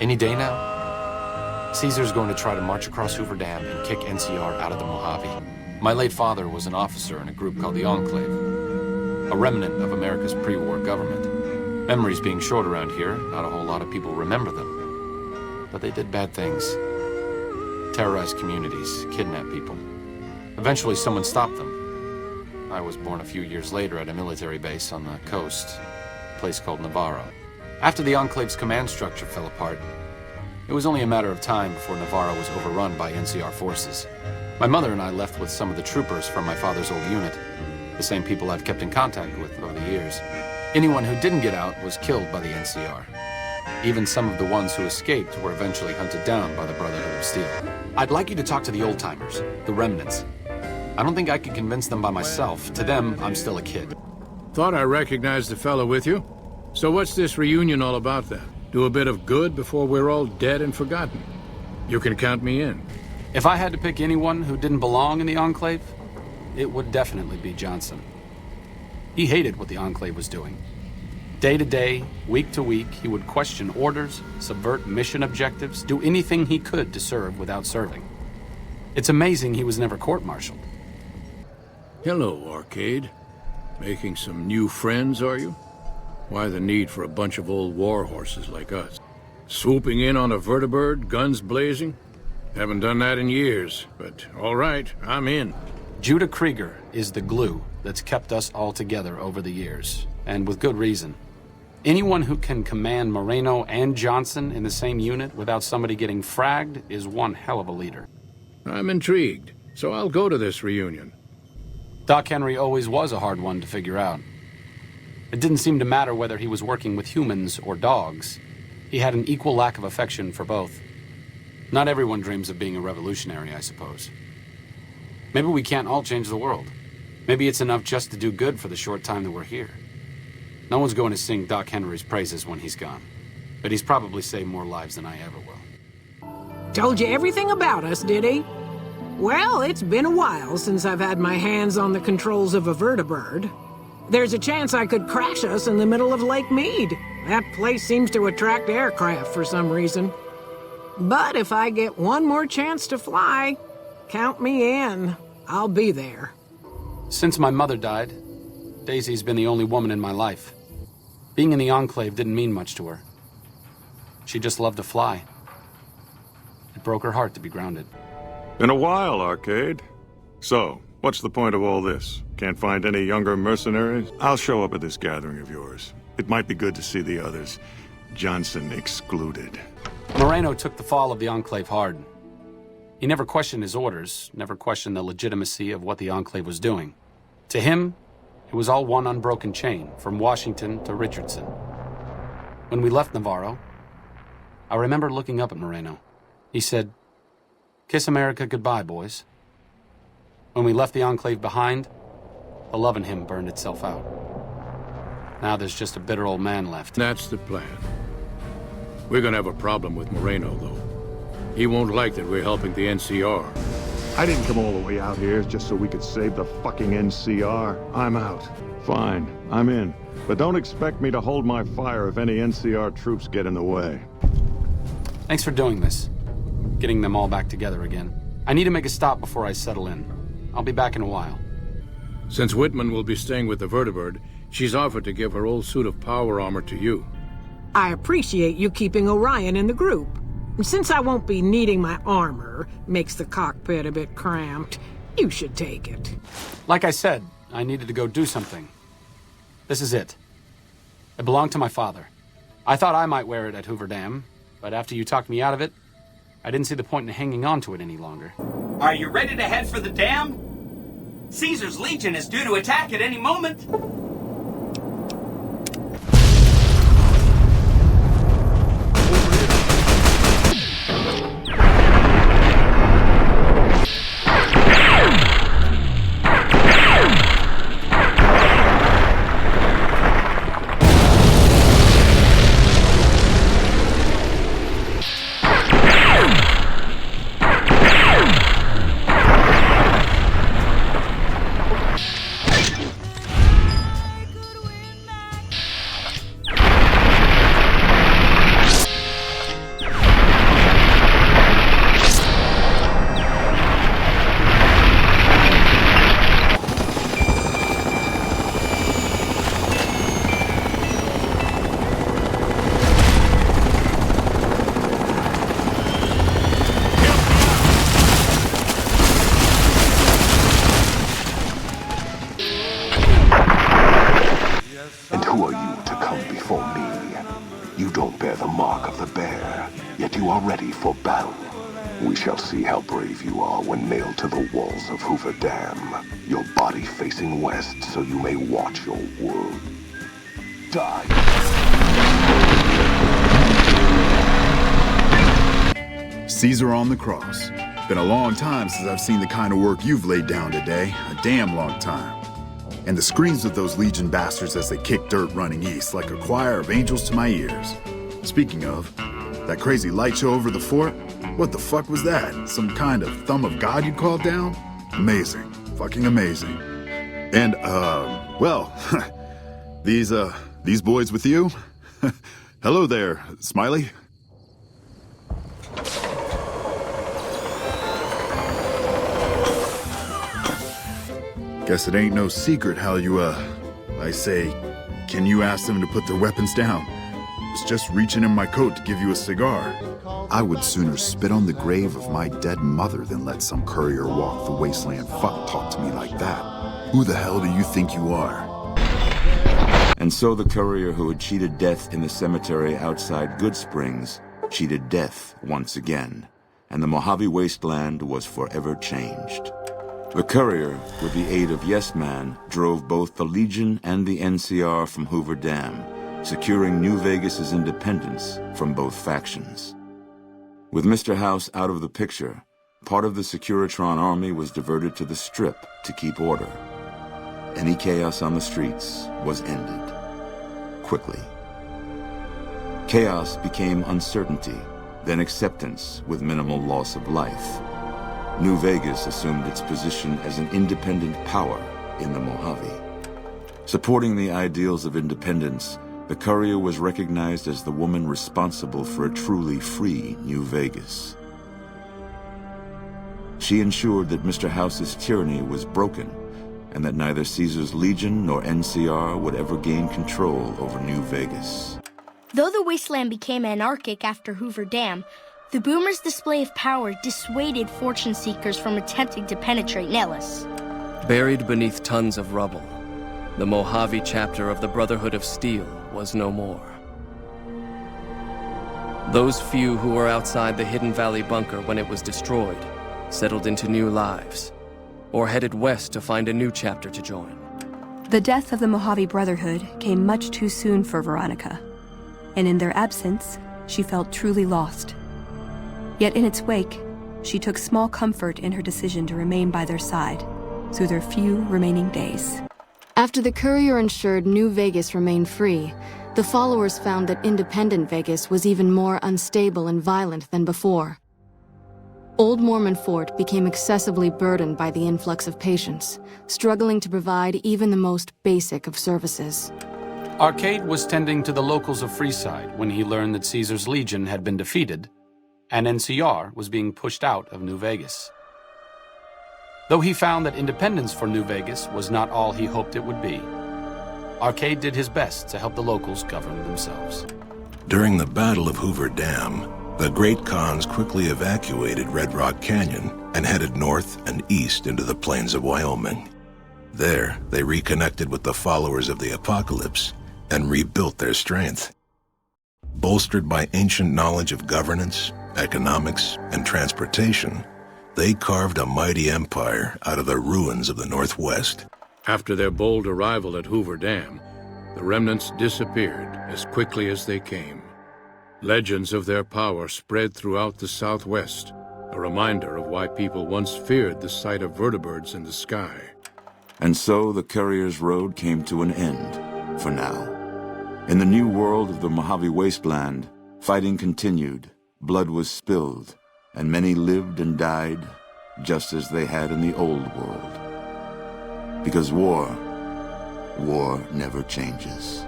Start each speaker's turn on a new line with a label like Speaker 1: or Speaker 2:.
Speaker 1: Any day now, Caesar's going to try to march across Hoover Dam and kick NCR out of the Mojave. My late father was an officer in a group called the Enclave, a remnant of America's pre-war government. Memories being short around here, not a whole lot of people remember them. But they did bad things. Terrorized communities, kidnapped people. Eventually someone stopped them. I was born a few years later at a military base on the coast, a place called Navarro. After the Enclave's command structure fell apart, it was only a matter of time before Navarro was overrun by NCR forces. My mother and I left with some of the troopers from my father's old unit, the same people I've kept in contact with over the years. Anyone who didn't get out was killed by the NCR. Even some of the ones who escaped were eventually hunted down by the Brotherhood of Steel. I'd like you to talk to the old-timers, the remnants. I don't think I could convince them by myself. To them, I'm still a kid.
Speaker 2: Thought I recognized the fellow with you. So what's this reunion all about then? Do a bit of good before we're all dead and forgotten? You can count me in.
Speaker 1: If I had to pick anyone who didn't belong in the Enclave, it would definitely be Johnson. He hated what the Enclave was doing. Day to day, week to week, he would question orders, subvert mission objectives, do anything he could to serve without serving. It's amazing he was never court-martialed.
Speaker 2: Hello, Arcade. Making some new friends, are you? Why the need for a bunch of old war horses like us? Swooping in on a vertibird, guns blazing? Haven't done that in years, but all right, I'm in.
Speaker 1: Judah Krieger is the glue that's kept us all together over the years, and with good reason. Anyone who can command Moreno and Johnson in the same unit without somebody getting fragged is one hell of a leader.
Speaker 2: I'm intrigued, so I'll go to this reunion.
Speaker 1: Doc Henry always was a hard one to figure out. It didn't seem to matter whether he was working with humans or dogs. He had an equal lack of affection for both. Not everyone dreams of being a revolutionary, I suppose. Maybe we can't all change the world. Maybe it's enough just to do good for the short time that we're here. No one's going to sing Doc Henry's praises when he's gone, but he's probably saved more lives than I ever will.
Speaker 3: Told you everything about us, did he? Well, it's been a while since I've had my hands on the controls of a vertibird. There's a chance I could crash us in the middle of Lake Mead. That place seems to attract aircraft for some reason. But if I get one more chance to fly, count me in. I'll be there.
Speaker 1: Since my mother died, Daisy's been the only woman in my life. Being in the Enclave didn't mean much to her. She just loved to fly. It broke her heart to be grounded.
Speaker 4: Been a while, Arcade. So, what's the point of all this? Can't find any younger mercenaries? I'll show up at this gathering of yours. It might be good to see the others. Johnson excluded.
Speaker 1: Moreno took the fall of the Enclave hard. He never questioned his orders, never questioned the legitimacy of what the Enclave was doing. To him, it was all one unbroken chain, from Washington to Richardson. When we left Navarro, I remember looking up at Moreno. He said, "Kiss America goodbye, boys." When we left the Enclave behind, the love in him burned itself out. Now there's just a bitter old man left.
Speaker 2: That's the plan. We're gonna have a problem with Moreno, though. He won't like that we're helping the NCR.
Speaker 4: I didn't come all the way out here just so we could save the fucking NCR. I'm out. Fine, I'm in. But don't expect me to hold my fire if any NCR troops get in the way.
Speaker 1: Thanks for doing this. Getting them all back together again. I need to make a stop before I settle in. I'll be back in a while.
Speaker 2: Since Whitman will be staying with the vertibird, she's offered to give her old suit of power armor to you.
Speaker 3: I appreciate you keeping Orion in the group. Since I won't be needing my armor, makes the cockpit a bit cramped, you should take it.
Speaker 1: Like I said, I needed to go do something. This is it. It belonged to my father. I thought I might wear it at Hoover Dam, but after you talked me out of it, I didn't see the point in hanging on to it any longer.
Speaker 5: Are you ready to head for the dam? Caesar's Legion is due to attack at any moment.
Speaker 6: And who are you to come before me? You don't bear the mark of the bear, yet you are ready for battle. We shall see how brave you are when nailed to the walls of Hoover Dam, your body facing west so you may watch your world die.
Speaker 7: Caesar on the cross. Been a long time since I've seen the kind of work you've laid down today. A damn long time. And the screams of those Legion bastards as they kick dirt running east like a choir of angels to my ears. Speaking of, that crazy light show over the fort? What the fuck was that? Some kind of thumb of God you called down? Amazing. Fucking amazing. And, well, these boys with you? Hello there, Smiley. Guess it ain't no secret how you, I say, can you ask them to put their weapons down? Was just reaching in my coat to give you a cigar. I would sooner spit on the grave of my dead mother than let some courier walk the wasteland fuck talk to me like that. Who the hell do you think you are?
Speaker 8: And so the courier who had cheated death in the cemetery outside Good Springs cheated death once again, and the Mojave wasteland was forever changed. The courier, with the aid of Yes Man, drove both the Legion and the NCR from Hoover Dam, securing New Vegas's independence from both factions. With Mr. House out of the picture, part of the Securitron army was diverted to the Strip to keep order. Any chaos on the streets was ended. Quickly. Chaos became uncertainty, then acceptance with minimal loss of life. New Vegas assumed its position as an independent power in the Mojave. Supporting the ideals of independence, the courier was recognized as the woman responsible for a truly free New Vegas. She ensured that Mr. House's tyranny was broken, and that neither Caesar's Legion nor NCR would ever gain control over New Vegas.
Speaker 9: Though the wasteland became anarchic after Hoover Dam, the Boomers' display of power dissuaded fortune seekers from attempting to penetrate Nellis.
Speaker 10: Buried beneath tons of rubble, the Mojave chapter of the Brotherhood of Steel was no more. Those few who were outside the Hidden Valley bunker when it was destroyed settled into new lives, or headed west to find a new chapter to join.
Speaker 11: The death of the Mojave Brotherhood came much too soon for Veronica, and in their absence, she felt truly lost. Yet in its wake, she took small comfort in her decision to remain by their side through their few remaining days.
Speaker 12: After the courier ensured New Vegas remained free, the followers found that independent Vegas was even more unstable and violent than before. Old Mormon Fort became excessively burdened by the influx of patients, struggling to provide even the most basic of services.
Speaker 1: Arcade was tending to the locals of Freeside when he learned that Caesar's Legion had been defeated, and NCR was being pushed out of New Vegas. Though he found that independence for New Vegas was not all he hoped it would be, Arcade did his best to help the locals govern themselves.
Speaker 13: During the Battle of Hoover Dam, the Great Khans quickly evacuated Red Rock Canyon and headed north and east into the plains of Wyoming. There, they reconnected with the followers of the Apocalypse and rebuilt their strength. Bolstered by ancient knowledge of governance, economics, and transportation, they carved a mighty empire out of the ruins of the Northwest.
Speaker 2: After their bold arrival at Hoover Dam, the remnants disappeared as quickly as they came. Legends of their power spread throughout the Southwest, a reminder of why people once feared the sight of vertibirds in the sky.
Speaker 8: And so the courier's road came to an end, for now. In the new world of the Mojave wasteland, fighting continued, blood was spilled, and many lived and died just as they had in the old world. Because war never changes.